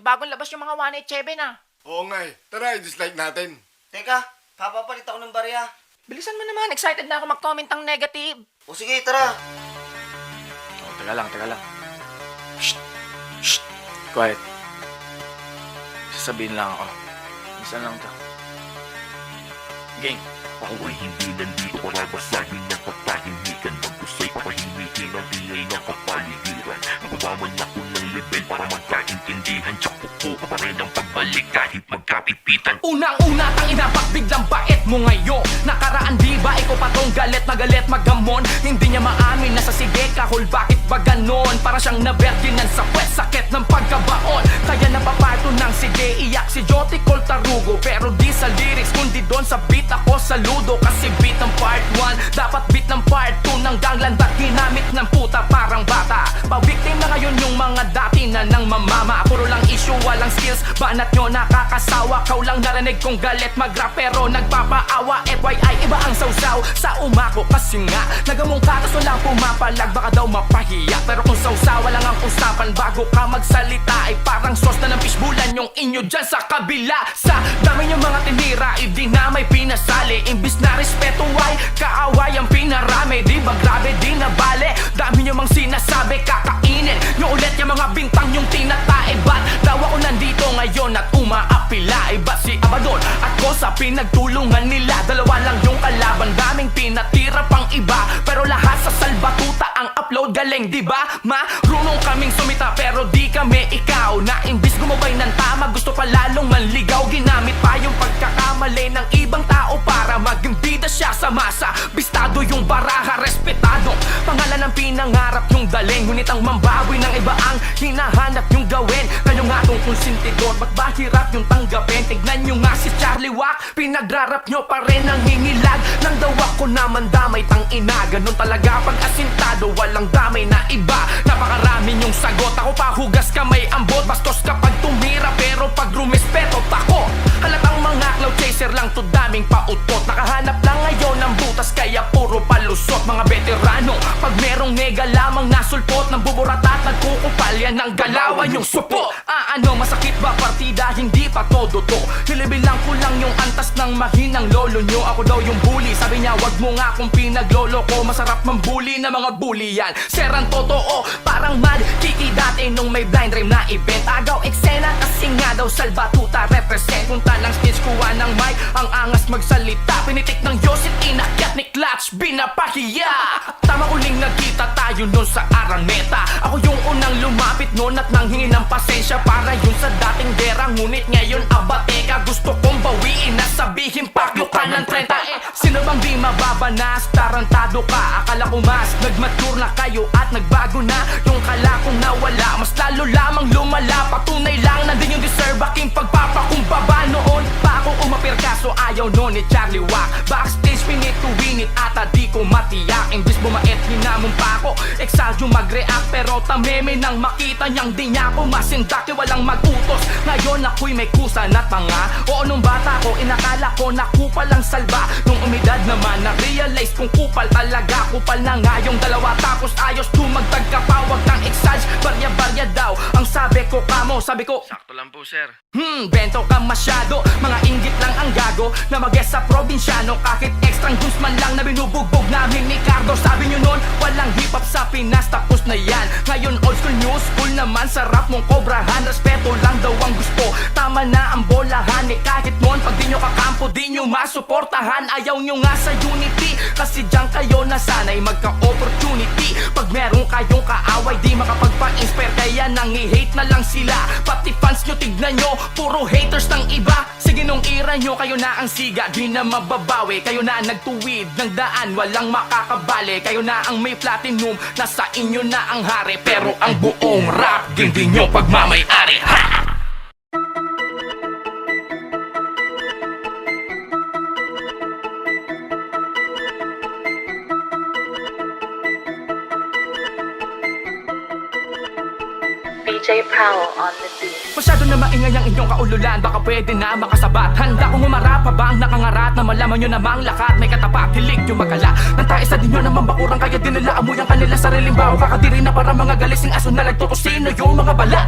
May bagong labas yung mga 187 ah. Oo nga eh. Tara, i-dislike natin. Teka, papapalit ako ng barya. Bilisan mo naman, excited na ako mag-comment ng negative. O sige, tara. Oh, teka lang. Shh. Quiet. Sasabihin lang ako. Minsan lang to. Gang. Ako ay hindi nandito para basahin ng katahimikan. Magkusay patahimikin ang ingay ng kapaligiran. Nagbabawan ako ng level para magkaintindihan. Tsakuko ka pa rin ang pagbalik kahit magkapipitan. Unang-una tangina, bak biglang bait mo ngayon. Nakaraan di ba ikaw pa tong galit na galit magamon? Hindi niya maamin na sa sige kahol, bakit ba ganon? Para siyang naberginan sa puwet, sakit ng pagkabaon. Kaya napaparto ng sige, iyak si Joti Col Tarugo. Pero di sa lyrics, kundi doon sa beat ako saludo. Kasi beat ng part 1, dapat beat ng part 2. Nang ganglandat, ginamit ng puta parang bata. Pabiktim na ngayon yung mga dati na nang mamama. Puro lang issue, walang skills, banat nyo nakakasawa. Kau lang narinig kong galit mag-rap pero nagpapaawa. FYI, iba ang sausaw sa umako kasi nga nagamong katas walang pumapalag, baka daw mapahiya. Pero kung sausawa lang ang usapan bago ka magsalita, ay parang sauce na ng fishbulan yung inyo dyan sa kabila. Sa dami yung mga tinira, hindi na may pinasali. Imbis na respeto ay kaaway ang pinarami. Di ba grabe, di na bale. Dami nyo mang sinasabi, kakainin nyo ulit yung mga bintang yung tinatae. Ba't daw ako nandito ngayon at umaapila? Iba si Abaddon at ko sa pinagtulungan nila. Dalawa lang yung kalaban, daming pinatira pang iba. Pero lahat sa salbatuta ang upload galing, di ba? Marunong kaming sumita pero di kami ikaw. Na imbis gumabay ng tama, gusto pa lalong manligaw. Ginamit pa yung pagkakamali ng ibang tao para maging bida siya sa masa. Bistado yung baraha, respetado pangalan ng pinangarap yung daling. Ngunit ang mambawi ng iba ang hinahanap yung gawin. Kayo nga tong konsentidor, ba't ba hirap yung tanggapin? Tignan nyo nga si Charlie Wack, pinagrarap nyo pa rin ang hingilag. Nang daw ako naman damay, tang ina. Ganun talaga pag asintado, walang damay na iba. Napakarami yung sagot, ako pa hugas kamay ambot. Bastos kapag tumira pero pag rumespeto tako. Halatang mga cloud chaser lang to, daming pautot. Nakahanap lang ngayon ng butas kaya puro palusot. Mga veterano, pag merong nega lamang nasulpot, nang buburata at nagkukupal yan ang galawan yung supo. Ano, masakit ba partida? Hindi pa todo to. Nilibilang ko lang yung antas ng mahinang lolo nyo. Ako daw yung bully, sabi niya wag mo nga kung pinaglolo ko. Masarap mambully na mga bully yan. Serang totoo, parang mad kiki dati nung may blind rhyme na event. Agaw eksena kasi nga daw salbatuta represent. Punta ng stage kuha ng mic, ang angas magsalita. Pinitik ng Yosit, inakyat ni Clutch, binapahiya. Tama uling nagkita tayo nun sa Araneta. Ako yung unang lumapit nun at nanghingi ng pasensya para yun sa dating dera. Ngunit ngayon abateka, gusto kong bawiin na sabihin pakyo ka ng 30. Sino bang di mababanas? Tarantado ka, akala ko mas nagmature na kayo at nagbago na yung kala kong nawala. Mas lalo lamang lumala, patunay lang nandun yung deserve aking pagpapakumbaba. Noon pa ako umapir kaso ayaw nun ni Charlie Wack. Backstage pinit to win it ata di ko matiyak. Imbis bumait hinamon pa ako, exagyo mag-react pero tameme nang makita niyang di niya ako masindak. Walang mag-utos, ngayon ako'y may kusa na tanga. Oo nung bata ko inakala ko na kupal ang salba. Nung umidad naman na-realize kung kupal talaga. Kupal na nga yung dalawa tapos ayos tumagtag ka pa. Wag kang exage, barya-barya daw ang sabi ko kamo. Sabi ko, Sakto lang po, sir. bento ka masyado. Mga inggit lang ang gago na mag-guess sa probinsyano. Kahit extrang guns man lang na binubugbog namin ni Cardo. Sabi nyo nun, walang hip-hop sa Pinas, tapos na yan. Ngayon old school, new school naman, sarap mong kobrahan. Respeto lang daw ang gusto, tama na ang bolahan. Kahit noon, pag di nyo kakampo, di nyo masuportahan. Ayaw nyo nga sa unity, kasi dyan kayo nasanay magka-opportunity. Pag meron kayong kaaway, di makapagpa-inspire, kaya nangi-hate na lang sila. Pati fans nyo, tignan nyo, puro haters ng iba. Sige nung ira nyo, kayo na ang siga, di na mababawi. Kayo na nagtuwid ng daan, walang makakabali. Kayo na ang may platinum, nasa inyo na ang hari. Pero ang buong rap, hindi nyo pagmamay-ari. Ha! DJ Powell on the beat. Masyado na maingay ang inyong kaululan, baka pwede na makasabat. Handa kong umarap pa ba ang nakangarat na malaman nyo namang lakat may katapat, hilig yung magala. Nantay sa dinyo naman bakurang kaya din nila amoy ang kanila sariling baho. Kakadiri na para mga galising aso na nagtutosino yung mga bala.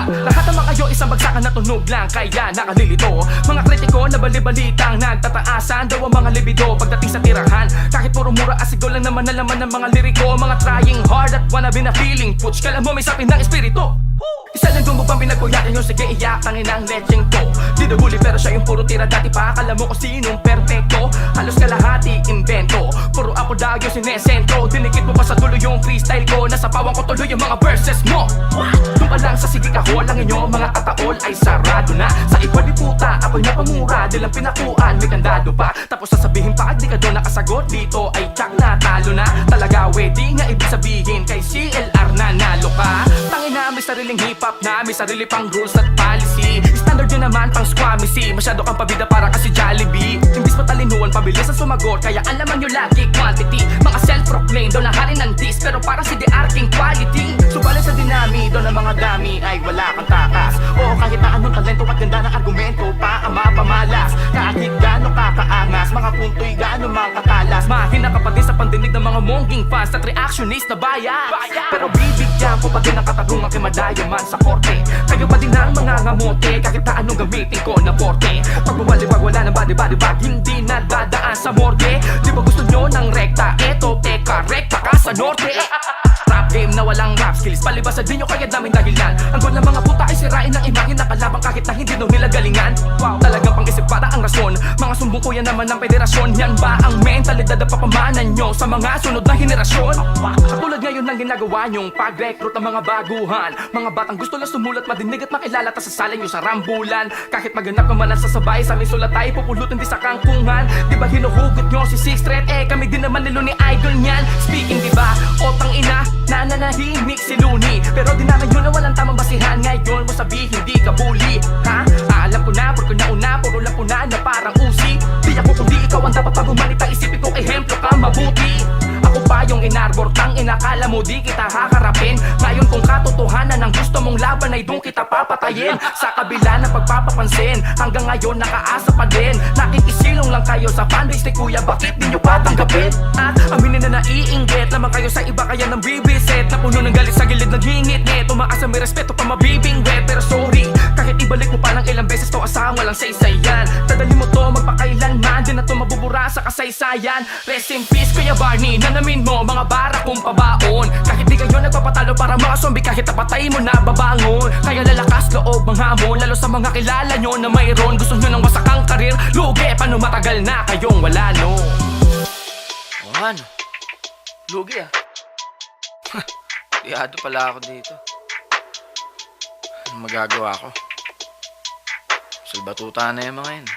Lahat naman kayo isang bagsakan na tunog lang kaya nakalilito. Mga kritiko na bali-balitang nagtataasan daw ang mga libido pagdating sa tirahan. Kahit puro mura asigaw lang naman nalaman ng mga liriko. Mga trying hard at wanna be na feeling putsch, kala mo may sapin ng espiritu. Isa lang kung bang pinagkuyakan yung sige iyak tangin ang lecheng to. Di daw huli pero siya yung puro tira dati pa. Akala mo kung sinong perfecto, halos kalahati invento. Puro ako daw yung sinesentro. Dinikit mo pa sa dulo yung freestyle ko. Nasa pawang ko tuloy yung mga verses mo. Doon pa lang sa sigig ako lang inyo mga kataol ay sarado na. Sa iba di puta ako'y napamura, di lang pinakuan may kandado pa. Tapos sasabihin pa di ka doon nakasagot dito ay tsak na talo na. Talaga wedi nga ibig sabihin kay CLR na nalo ka. Tangin na may sariling hip-hop na may sarili pang rules at policy. Standard yun naman pang squamisi. Masyado kang pabida para kasi Jollibee. Imbis matalinuan pabilis ang sumagot kaya ang laman nyo lagi quantity. Mga self-proclaimed daw na hari ng dis pero para si The Arking quality. Subalit sa dinami daw ng mga dami ay wala kang takas. Oo kahit na anong talento at ganda ng argumento pa ang mapamalas. Kahit gano'ng kakaangas mga punto'y gano'ng makatalas. Mahina ka pa din sa pandinig ng mga mongging fans at reactionist na bias. Pero bibigyan ko pa din ang katarungan kay madayaman sa korte. Kayo pa din ang mga ngamote kahit na anong gamitin ko na porte. Pag bumaliwag wala ng body bag hindi na dadaan sa morgue. Di ba gusto nyo ng rekta? Eto teka rekta ka sa norte. Rap game na walang rap skills, palibasan din nyo kaya daming dahilan. Ang goal ng mga puta ay sirain ng imahe na kalabang kahit na hindi daw nila galingan. Wow, talagang pang-isip bata ang rason. Mga sumbong ko yan naman ng federasyon. Yan ba ang mentalidad na papamanan nyo sa mga sunod na henerasyon? Katulad ngayon ng ginagawa nyong pag-recruit ng mga baguhan. Mga batang gusto lang sumulat, madinig at makilala tas sasalin nyo sa rambulan. Kahit maganap ka man ang sasabay sa aming sulat ay pupulutin di sa kangkungan. Di ba hinuhugot nyo si Six Threat? Kami din naman nilo ni Idol nyan. Speaking di ba? Otang ina nananahimik si Looney. Pero di namin yun na walang tamang basihan. Ngayon mo sabihin di ka bully. Ha? Alam ko na, puro na una, puro lang po na parang usi. Di ako kundi ikaw ang dapat pag humanita. Isipin kong ehemplo ka mabuti. Ako pa yung inarbor, tang inakala mo di kita haharapin. Ngayon kung katotohanan ang gusto mong laban ay doon kita papatayin. Sa kabila ng pagpapapansin, hanggang ngayon nakaasa pa din. Nakikisilong lang kayo sa fanbase ni Kuya, bakit di nyo patanggapin? At aminin na naiinggit naman kayo sa iba kaya nang bibisit. Na puno ng galit sa gilid naghingit-ngit. Tumaas na may respeto pa mabibingwet. Pero sorry, kahit ibalik mo pa ng ilang beses to asang walang saysayan. Dadali mo to magpakailanman, di na to mabubura sa kasaysayan. Rest in peace Kuya Barney, nanamin mo mga bara kong pabaon. Kahit di kayo nagpapatalo para mga zombie, kahit napatay mo na babangon. Kaya lalakas loob mga hamon, lalo sa mga kilala nyo na mayroon. Gusto nyo ng wasakang karir, lugi paano matagal na kayong wala no. Oh, ano? Lugi Diado pala ako dito. Ano magagawa ko? Salbatuta na yung mga yun.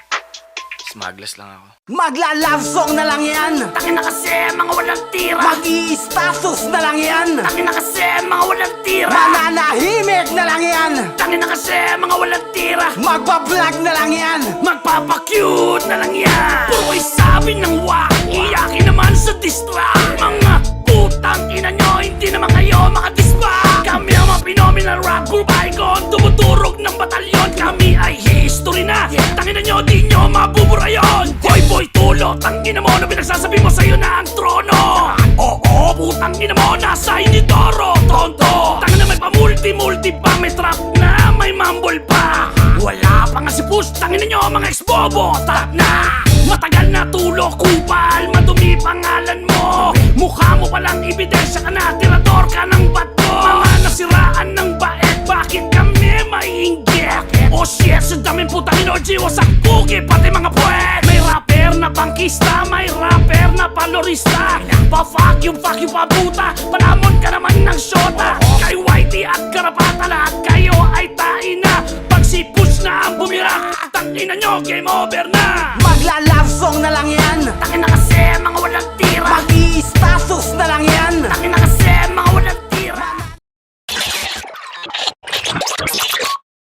Smuggles lang ako. Magla-love song na lang yan. Takin na kasi mga walang tira. Mag-i-status na lang yan. Takin na kasi mga walang tira. Mananahimik na lang yan. Takin na kasi mga walang tira. Magpa-vlog na lang yan. Magpapakute na lang yan. Puro'y sabi ng wak, iyakin naman sa distract. Mga putang ina nyo, hindi naman kayo makadispa. Kami ang mga phenomenal rap group icon, tumuturog ng batalyon. Kami ay history na, tangina nyo, di nyo mabubura yun. Hoy boy tulo, tangina mo na pinagsasabi mo sa'yo na ang trono. Oo, putang ina mo, nasa inidoro, tonto. Tangina may pa-multi-multi pa, may trap na, may mumble pa. Wala pa nga si Push, tangina nyo mga ex-bobo, tap na. Matagal na tulo, kupal, madumi pangalan mo. Mukha mo palang ebidensya ka na, tirador ka ng bato. Mga nasiraan ng baet, bakit kami maiinggit? Oh shit, sa daming putang energy, wasak pugi, pati mga puwet. May rapper na bangkista, may rapper na palorista. Pa-fuck you pabuta, palamon ka naman ng shota. Kay Whitey at Garapata, lahat kayo ay tain na. Pag si Push na ang bumira, tangina nyo, game over na. Magla-love song na lang yan. Takin na kasi mga walang tira. Mag-i-status na lang yan. Takin na kasi